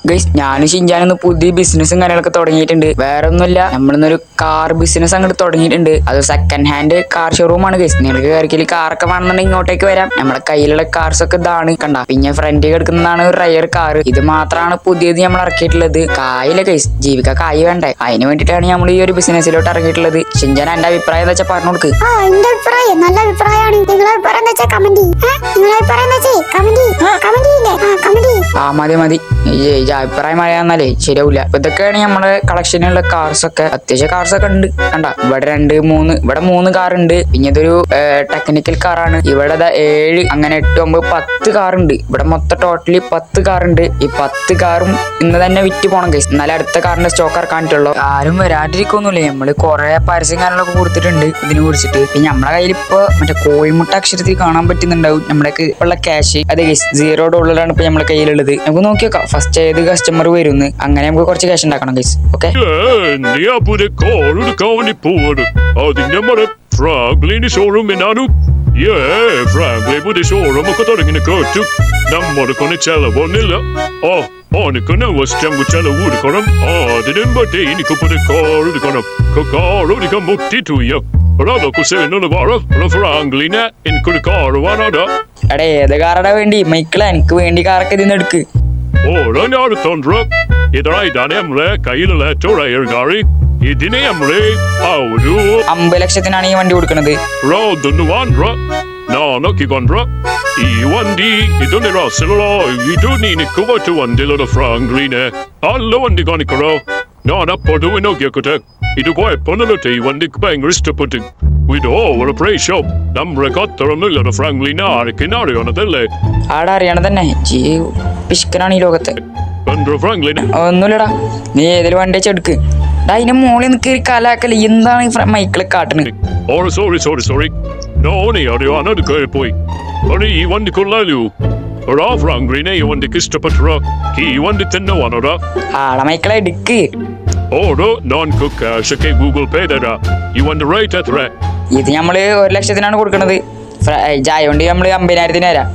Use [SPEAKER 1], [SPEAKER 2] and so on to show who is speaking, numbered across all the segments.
[SPEAKER 1] Guys ഞാനും ഷിൻജാനൊന്ന് പുതിയ ബിസിനസ്സും കാര്യങ്ങളൊക്കെ തുടങ്ങിയിട്ടുണ്ട്. വേറെ ഒന്നുമില്ല, നമ്മളിന്നൊരു കാർ ബിസിനസ് അങ്ങോട്ട് തുടങ്ങിയിട്ടുണ്ട്. അത് സെക്കൻഡ് ഹാൻഡ് കാർ ഷോറൂം ആണ് ഗൈസ്. നിങ്ങൾക്ക് കയറിക്കല് കാറൊക്കെ വേണമെന്നുണ്ടെങ്കിൽ ഇങ്ങോട്ടേക്ക് വരാം. നമ്മുടെ കയ്യിലുള്ള കാർസ് ഒക്കെ ഇതാണ് കണ്ട. പിന്നെ ഫ്രണ്ടിൽ കിടക്കുന്നതാണ് ഒരു റയർ കാർ. ഇത് മാത്രമാണ് പുതിയത് നമ്മൾ ഇറക്കിയിട്ടുള്ളത്. കായില്ല ഗൈസ്, ജീവിക്കാൻ കായ് വേണ്ടേ? അതിന് വേണ്ടിയിട്ടാണ് നമ്മൾ ഈ ഒരു ബിസിനസ്സിലോട്ട് ഇറങ്ങിയിട്ടുള്ളത്. ഷിൻജാൻ എന്റെ അഭിപ്രായം എന്താ വെച്ചാൽ പറഞ്ഞു കൊടുക്ക്.
[SPEAKER 2] എന്റെ അഭിപ്രായം നല്ല അഭിപ്രായമാണ്. നിങ്ങളെ അഭിപ്രായം എന്താ വെച്ചാൽ കമന്റ്
[SPEAKER 1] മതി അഭിപ്രായം അറിയാന്നാലേ ശരിയാവില്ല. ഇതൊക്കെയാണ് നമ്മുടെ കളക്ഷനിലുള്ള കാർസ് ഒക്കെ. അത്യാവശ്യം കാർസ് ഒക്കെ ഉണ്ട് കണ്ട. ഇവിടെ മൂന്ന് കാർ ഉണ്ട്. പിന്നെ ഇതൊരു ടെക്നിക്കൽ കാറാണ്. ഇവിടെ 7 അങ്ങനെ 8 9 10 കാറുണ്ട്. ഇവിടെ മൊത്തം ടോട്ടലി 10 കാറുണ്ട്. ഈ 10 കാറും ഇന്ന് തന്നെ വിറ്റ് പോണം ഗൈസ്. എന്നാലും അടുത്ത കാറിന്റെ സ്റ്റോക്ക് ഇറക്കാനിട്ടുള്ളൂ. ആരും വരാണ്ടിരിക്കൊന്നുമില്ല. നമ്മള് കുറെ പരസ്യം കാര്യങ്ങളൊക്കെ കൊടുത്തിട്ടുണ്ട് ഇതിനെ കുറിച്ചിട്ട്. പിന്നെ നമ്മളെ കയ്യിൽ ഇപ്പൊ മറ്റേ കോഴിമുട്ട അക്ഷരത്തിൽ കാണാൻ പറ്റുന്നുണ്ടാവും നമ്മുടെ ഉള്ള ക്യാഷ്. അത് ഗൈസ് $0 ഇപ്പൊ നമ്മളെ കയ്യിലുള്ളത്. നമുക്ക് നോക്കി നോക്കാം ഫസ്റ്റ് ഏത് കസ്റ്റമർ വരുന്നു. അങ്ങനെ നമുക്ക് കുറച്ച് ക്യാഷ് ഉണ്ടാക്കണം ഗൈസ്. ഓക്കെ
[SPEAKER 3] ഫ്രാങ്ക്ലിന്റെ ഷോറൂമിനാണ്. ഫ്രാങ്ക്ലി ഷോറൂം ഒക്കെ തുടങ്ങി കേട്ടു. നമ്മൾക്കൊന്ന് ചെലവൊന്നില്ല. ഓനക്ക് നവസ്റ്റമ്പ് ചെലവ് കൊടുക്കണം. അതിനും പറ്റി എനിക്കിപ്പോ കാർ എടുക്കണം. കാർ എടുക്കാൻ മുട്ടിട്ടുയ്യ. അതൊക്കെ ചെയ്യുന്നത് ഫ്രാങ്ക്ലിനെ എനിക്കൊരു കാർ വേണോടാ.
[SPEAKER 1] എടാ ഏത് കാറടാ വേണ്ടി? മൈക്കിള എനിക്ക് വേണ്ടി കാറൊക്കെ ഇതിന്ന് എടുക്ക്.
[SPEAKER 3] ഓരോ ഞാൻ തൊണ്ട ഇതാണ് നമ്മളെ കയ്യിലുള്ള ഏറ്റവും ഗാറി. ഇതിനെ നമ്മള് ഒരു
[SPEAKER 1] 50 ലക്ഷത്തിനാണ് ഈ വണ്ടി കൊടുക്കുന്നത്.
[SPEAKER 3] നോക്കിക്കൊണ്ട ഈ വണ്ടി ഇതൊന്ന് രസമുള്ള ഇത് നിനക്ക് പറ്റു വണ്ടിയിലുള്ള ഫ്രാങ്ക്ലിനെ നല്ല വണ്ടി കാണിക്കണോ. ഞാൻ അപ്പോഴും നോക്കിയോട്ടെ. ഇത് കുഴപ്പമൊന്നുമില്ല. ഈ വണ്ടിക്ക് ഭയങ്കര ഇഷ്ടപ്പെട്ടു. ഇത് ഓവർ പ്രൈസ് നമ്മുടെ ഖത്തറൊന്നുമില്ല. ഫ്രാങ്ക്ലിനെ ആരൊക്കെ അറിയണതല്ലേ?
[SPEAKER 1] ആടെ അറിയണ തന്നെ. പിഷ്കനാണ് ഈ ലോകത്ത്. ഒന്നുമില്ലടാ, നീ ഏതെങ്കിലും വണ്ടി വെച്ചെടുക്ക്. അതിന്റെ മോളിൽ നിൽക്കി കലാക്കല്. എന്താണ് മൈക്കിള് കാട്ടണത്?
[SPEAKER 3] സോറി പോയി. ഈ വണ്ടിക്കുള്ളൂ ഫ്രാങ്ക്ലിനെ ഈ വണ്ടിക്ക് ഇഷ്ടപ്പെട്ട ഈ വണ്ടി തന്നെ വേണോടാ.
[SPEAKER 1] ആളെ മൈക്കിളെ എടുക്ക്.
[SPEAKER 3] ഗൂഗിൾ പേ തരാ. ഈ വണ്ടി റേറ്റ് എത്ര?
[SPEAKER 1] ഇത് നമ്മള് 1 ലക്ഷത്തിനാണ് കൊടുക്കണത്. ജായോണ്ട് നമ്മള് 50,000 തരാം.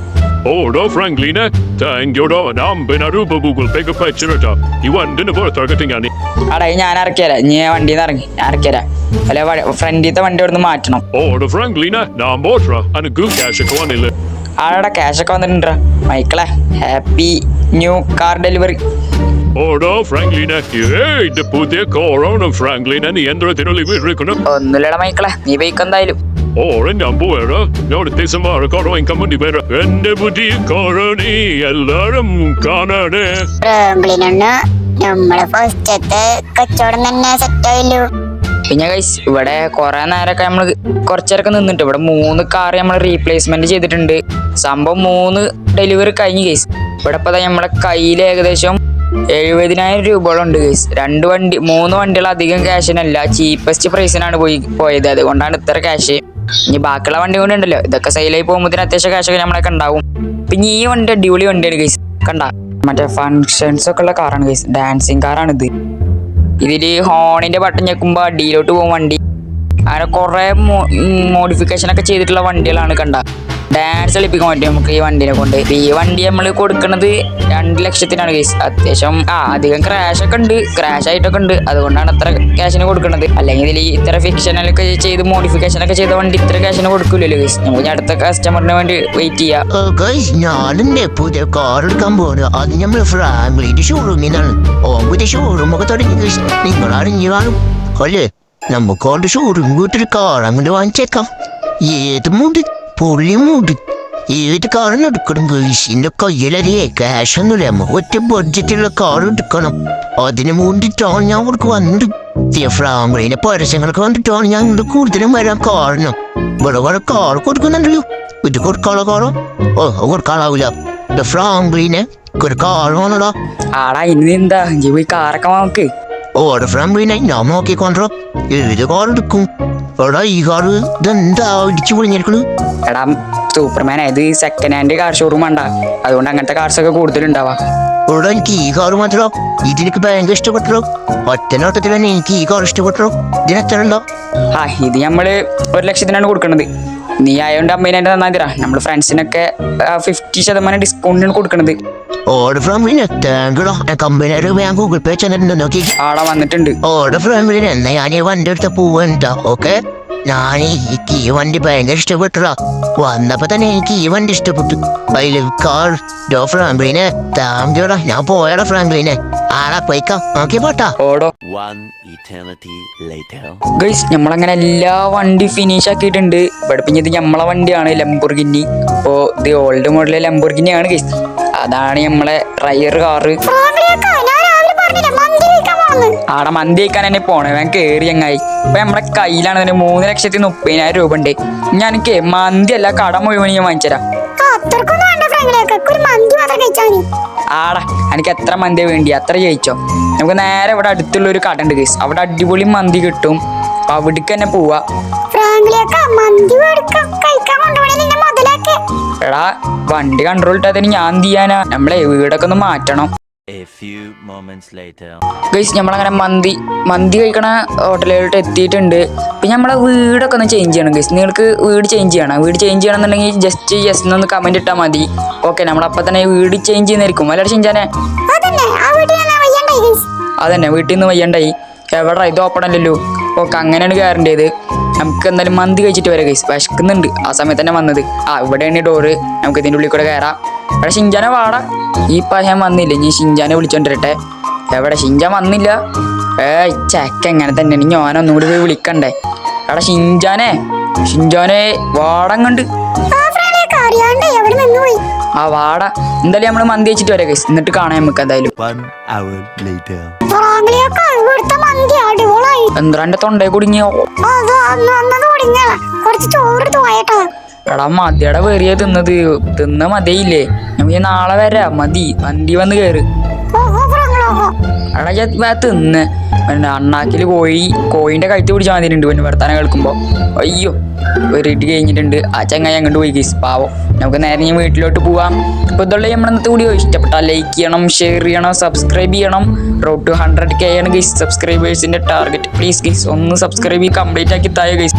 [SPEAKER 3] ഫ്രാങ്ക്ലിനെ താങ്ക്യൂടോ. 50,000 രൂപ ഗൂഗിൾ പേ പറ്റിട്ടാ. ഈ വണ്ടിന് പുറത്തിറക്കട്ടെ ഞാൻ.
[SPEAKER 1] അടാ ഞാൻ ഇറക്കിയരാ. നീ വണ്ടിന്ന് ഇറങ്ങി, ഞാൻ ഇറക്കിയരാ. അല്ലെ ഫ്രണ്ടിത്തെ വണ്ടി അവിടെ നിന്ന് മാറ്റണം.
[SPEAKER 3] ഫ്രാങ്ക്ലിനെ ഞാൻ പോട്ടാ. എനിക്ക് ക്യാഷ് ഒക്കെ വന്നില്ല.
[SPEAKER 1] ആടാ ക്യാഷ് ഒക്കെ വന്നിട്ടുണ്ടാ. മൈക്കിളെ ഹാപ്പി ന്യൂ കാർ ഡെലിവറി.
[SPEAKER 3] ഫ്രാങ്ക്ലിനെ ഇത് പുതിയ കാറാണ്. ഫ്രാങ്ക്ലിനെ നീ യന്ത്രത്തിനുള്ളിൽ വീട്ടിരിക്കണം.
[SPEAKER 1] ഒന്നുമില്ലടാ മൈക്കിളെ, നീ ബൈക്ക് എന്തായാലും.
[SPEAKER 3] ഞാൻ പോവാ. എന്റെ പുതിയ കാറാണ് എല്ലാരും കാണാനേ.
[SPEAKER 2] നമ്മളെ ഫസ്റ്റത്തെ കച്ചവടം തന്നെ സെറ്റായല്ലോ.
[SPEAKER 1] പിന്നെ ഗൈസ് ഇവിടെ കുറെ നേരമൊക്കെ നമ്മള് കുറച്ചേരൊക്കെ നിന്നിട്ട് ഇവിടെ 3 കാർ നമ്മൾ റീപ്ലേസ്മെന്റ് ചെയ്തിട്ടുണ്ട്. സംഭവം 3 ഡെലിവറി കഴിഞ്ഞു ഗൈസ്. ഇവിടെ ഇപ്പൊ നമ്മളെ കയ്യിൽ ഏകദേശം 70,000 രൂപകളുണ്ട് ഗൈസ്. 3 വണ്ടികൾ അധികം ക്യാഷിനല്ല, ചീപ്പസ്റ്റ് പ്രൈസിനാണ് പോയത്. അതുകൊണ്ടാണ് ഇത്ര ക്യാഷ്. ഇനി ബാക്കിയുള്ള വണ്ടി കൊണ്ട് ഉണ്ടല്ലോ, ഇതൊക്കെ സെയിലായി പോകുമ്പോൾ അത്യാവശ്യം ക്യാഷൊക്കെ നമ്മളൊക്കെ ഉണ്ടാവും. പിന്നെ ഈ വണ്ടി അടിപൊളി വണ്ടിയാണ് ഗൈസ്. കണ്ട മറ്റേ ഫങ്ഷൻസ് ഒക്കെ ഉള്ള കാറാണ് ഗൈസ്. ഡാൻസിങ് കാറാണിത്. ഇതില് ഹോണിന്റെ ബട്ടൺ ഞെക്കുമ്പോ അടിയിലോട്ട് പോകും വണ്ടി. അങ്ങനെ കുറെ മോഡിഫിക്കേഷൻ ഒക്കെ ചെയ്തിട്ടുള്ള വണ്ടികളാണ്. കണ്ട ഡാൻസ് കളിപ്പിക്കാൻ പറ്റും നമുക്ക് ഈ വണ്ടിനെ കൊണ്ട്. ഈ വണ്ടി നമ്മൾ കൊടുക്കുന്നത് 2 ലക്ഷത്തിനാണ് ഗൈസ്. അത്യാവശ്യം അധികം ക്രാഷ് ആയിട്ടൊക്കെ ഉണ്ട്. അതുകൊണ്ടാണ് അത്ര ക്യാഷിന് കൊടുക്കുന്നത്. അല്ലെങ്കിൽ ഇതിൽ ഇത്ര ഫിക്ഷനൊക്കെ ചെയ്ത് മോഡിഫിക്കേഷൻ ഒക്കെ ചെയ്ത വണ്ടി ഇത്ര ക്യാഷിന് കൊടുക്കൂലല്ലോ ഗൈസ്. നമുക്ക് അടുത്ത കസ്റ്റമറിന് വേണ്ടി വെയിറ്റ് ചെയ്യാം.
[SPEAKER 4] ഞാനെന്നെ പുതിയ കാർ എടുക്കാൻ പോകുന്നത്. അത് നമ്മൾ ഫ്രാങ്ക്ലിന്റെ ഷോറൂമിന്നാണ്. പുതിയ ഷോറൂം ഒക്കെ തുടങ്ങി ഗൈസ്. നിങ്ങൾ അറിഞ്ഞു കാണും അല്ലേ? നമുക്ക് അവരുടെ ഷോറൂം വീട്ടിൽ കാർ അങ്ങോട്ട് വാങ്ങിച്ചേക്കാം. ഏത് മൂട് പൊള്ളി മൂട് ഏത് കാറിന് എടുക്കണം ഗൈസ്? എന്റെ കയ്യിലറിയേ ക്യാഷ് ഒന്നുമില്ല. നമുക്ക് ഒറ്റ ബഡ്ജറ്റുള്ള കാർ എടുക്കണം. അതിന് വേണ്ടിയിട്ടാണ് ഞാൻ ഇവിടേക്ക് വന്നത്. ഫ്രാങ്ക്ലിന്റെ പരസ്യങ്ങൾക്ക് വന്നിട്ടാണ് ഞാൻ ഇങ്ങോട്ട് കൂടുതലും വരാൻ കാരണം. ഇവിടെ കുറെ കാർ കൊടുക്കുന്നുണ്ടല്ലോ. ഇത് കൊടുക്കാനുള്ള കാറോ? കൊടുക്കാനാവില്ല. ഫ്രാങ്ക്ലിനെ ഒരു കാർ വേണോടാ.
[SPEAKER 1] ആടാ ഇനി എന്താ പോയി കാറൊക്കെ നോക്ക്.
[SPEAKER 4] ഫ്രാങ്ക്ലിനെ ഞാൻ നോക്കിക്കൊണ്ടോ. ഏത് കാർ എടുക്കും? എടാ ഈ കാർ ഇതെന്താ ഇടിച്ചു പൊളിഞ്ഞിരിക്കണു?
[SPEAKER 1] എടാ സൂപ്പർമാൻ, ഇത് സെക്കൻഡ് ഹാൻഡ് കാർ ഷോറൂം വേണ്ട. അതുകൊണ്ട് അങ്ങനത്തെ കാർസ് ഒക്കെ കൂടുതലുണ്ടാവാ.
[SPEAKER 4] എടാ എനിക്ക് ഈ കാർ മാത്രമോ? ഇതെനിക്ക് ഭയങ്കര ഇഷ്ടപ്പെട്ടോ. ഒറ്റനോട്ടത്തിൽ തന്നെ എനിക്ക് ഈ കാർ ഇഷ്ടപ്പെട്ടോ. ഇതിനെത്ര ഉണ്ടോ?
[SPEAKER 1] ഇത് നമ്മള് 1 ലക്ഷത്തിനാണ് കൊടുക്കണത്. നീ ആയതുകൊണ്ട് 50,000 തന്നാ മതിരാ. നമ്മള് ഫ്രണ്ട്സിനൊക്കെ 50% ഡിസ്കൗണ്ടിനാണ് കൊടുക്കണത്.
[SPEAKER 4] ഓർഡർ ഫ്രാങ്ക്ലിനെ താങ്കളോ കമ്പനിയുടെ ഞാൻ ഗൂഗിൾ പേ ചെന്നിട്ടുണ്ടോ നോക്കി.
[SPEAKER 1] ആടെ വന്നിട്ടുണ്ട്.
[SPEAKER 4] ഓർഡർ ഫ്രാങ്ക്ലിൻ എന്നാ ഞാൻ ഈ വണ്ടി എടുത്ത പോവാ. ഓക്കെ, ഞാൻ എനിക്ക് ഈ വണ്ടി ഭയങ്കര ഇഷ്ടപ്പെട്ടതാ. വന്നപ്പോ തന്നെ എനിക്ക് ഈ വണ്ടി ഇഷ്ടപ്പെട്ടു. I love car. ഫ്രാങ്ക്ലിനെ താങ്കളോടാ, ഞാൻ പോയടാ ഫ്രാങ്ക്ലിനെ. ആടാ പോയിക്കാം, നോക്കി പോട്ടാ.
[SPEAKER 1] ഓടോ.
[SPEAKER 5] One eternity later.
[SPEAKER 1] ഗൈസ് നമ്മളങ്ങനെ എല്ലാ വണ്ടി ഫിനിഷ് ആക്കിയിട്ടുണ്ട്. ഇവിടെ പിന്നെ ഇത് നമ്മളെ വണ്ടിയാണ് ലംബോർഗിനി. അപ്പോൾ ഇത് ഓൾഡ് മോഡൽ ലംബോർഗിനി ആണ് ഗൈസ്. അതാണ് നമ്മളെ റയർ കാറ്. ആടെ മന്തി കഴിക്കാൻ തന്നെ പോണേ. ഞാൻ കയറി ചങ്ങായി. ഇപ്പൊ നമ്മളെ കയ്യിലാണ് 3,30,000 രൂപ ഉണ്ട്. ഞാനിക്ക് മന്തി അല്ല കട മുഴുവൻ ഞാൻ വാങ്ങിച്ചരാം. ആടാ എനിക്ക് എത്ര മന്തി വേണ്ടി അത്ര ചോദിച്ചോ. നമുക്ക് നേരെ ഇവിടെ അടുത്തുള്ള ഒരു കട ഉണ്ട് ഗൈസ്. അവിടെ അടിപൊളി മന്തി കിട്ടും. അപ്പൊ അവിടേക്ക് തന്നെ പോവാ. എടാ വണ്ടി കൺട്രോൾ ഇട്ടാൽ ഞാൻ എന്ത് ചെയ്യാനാ? നമ്മളെ വീടൊക്കെ ഒന്ന് മാറ്റണം.
[SPEAKER 5] A few moments later.
[SPEAKER 1] Guys നമ്മളങ്ങനെ മന്തി കഴിക്കണ ഹോട്ടലുകളിലോട്ട് എത്തിയിട്ടുണ്ട്. പിന്നെ നമ്മളെ വീടൊക്കെ ഒന്ന് ചേഞ്ച് ചെയ്യണം ഗൈസ്. നിങ്ങൾക്ക് വീട് ചേഞ്ച് ചെയ്യണമെന്നുണ്ടെങ്കിൽ ജസ്റ്റ് ഒന്ന് കമന്റ് ഇട്ടാൽ മതി. ഓക്കെ, നമ്മളപ്പം തന്നെ വീട് ചേഞ്ച് ചെയ്യുന്നതായിരിക്കും. അല്ലേ ഷിഞ്ചാനെ? അതന്നെ, വീട്ടിൽ നിന്ന് വയ്യണ്ടായി. എവിടെ ഇത് ഓപ്പൺ അല്ലല്ലോ. ഓക്കെ, അങ്ങനെയാണ് കയറേണ്ടത്. നമുക്ക് എന്തായാലും മന്തി കഴിച്ചിട്ട് വരാം ഗൈസ്. വിശക്കുന്നുണ്ട്. ആ സമയത്ത് തന്നെ വന്നത്. ഇവിടെയാണ് ഡോറ്. നമുക്ക് ഇതിൻ്റെ ഉള്ളിൽ കൂടെ കയറാം. എവിടെ ഷിഞ്ചാനെ വാടാ. ഈ ഞാൻ വന്നില്ല. ഇനി ഷിഞ്ചാനെ വിളിച്ചോണ്ടിരട്ടെ. എവിടെ ഷിഞ്ചാൻ വന്നില്ല. ചെക്ക എങ്ങനെ തന്നെയാണ്. ഞാനൊന്നുകൂടി പോയി വിളിക്കണ്ടേ. എടാ ഷിഞ്ചാനെ വാടം കണ്ട്. വാടാ. എന്തായാലും നമ്മള് മന്തി വെച്ചിട്ട് വരാം ഗൈസ്. എന്നിട്ട് കാണാം നമുക്ക് എന്തായാലും.
[SPEAKER 5] 1 hour later.
[SPEAKER 1] എന്താ തൊണ്ടേ കുടുങ്ങിയോ? എടാ മതിയുടെ വെറിയ തിന്ന മതിയില്ലേ. നമുക്ക് നാളെ വരാം. മതി, വണ്ടി വന്ന് കയറ്. എടാ ഞാൻ തിന്ന് അണ്ണാക്കില് കോയിന്റെ കഴുത്ത് പിടിച്ചാൽ മതിയിട്ടുണ്ട്. പിന്നെ വർത്താനം കേൾക്കുമ്പോ അയ്യോ വെറിയിട്ട് കഴിഞ്ഞിട്ടുണ്ട്. ആ ചങ്ങായി അങ്ങോട്ട് പോയി ഗൈസ്. പാവം. നമുക്ക് നേരെ ഞാൻ വീട്ടിലോട്ട് പോവാം. ഇപ്പൊ ഇതുള്ള നമ്മളന്നത്തെ വീഡിയോ ഇഷ്ടപ്പെട്ടാൽ ലൈക്ക് ചെയ്യണം, ഷെയർ ചെയ്യണം, സബ്സ്ക്രൈബ് ചെയ്യണം. റോഡ് ടു 100K ആണ് ഗൈസ് സബ്സ്ക്രൈബേഴ്സിന്റെ ടാർഗറ്റ്. പ്ലീസ് ഗൈസ് ഒന്ന് സബ്സ്ക്രൈബ് കംപ്ലീറ്റ് ആക്കി താഴെ ഗൈസ്.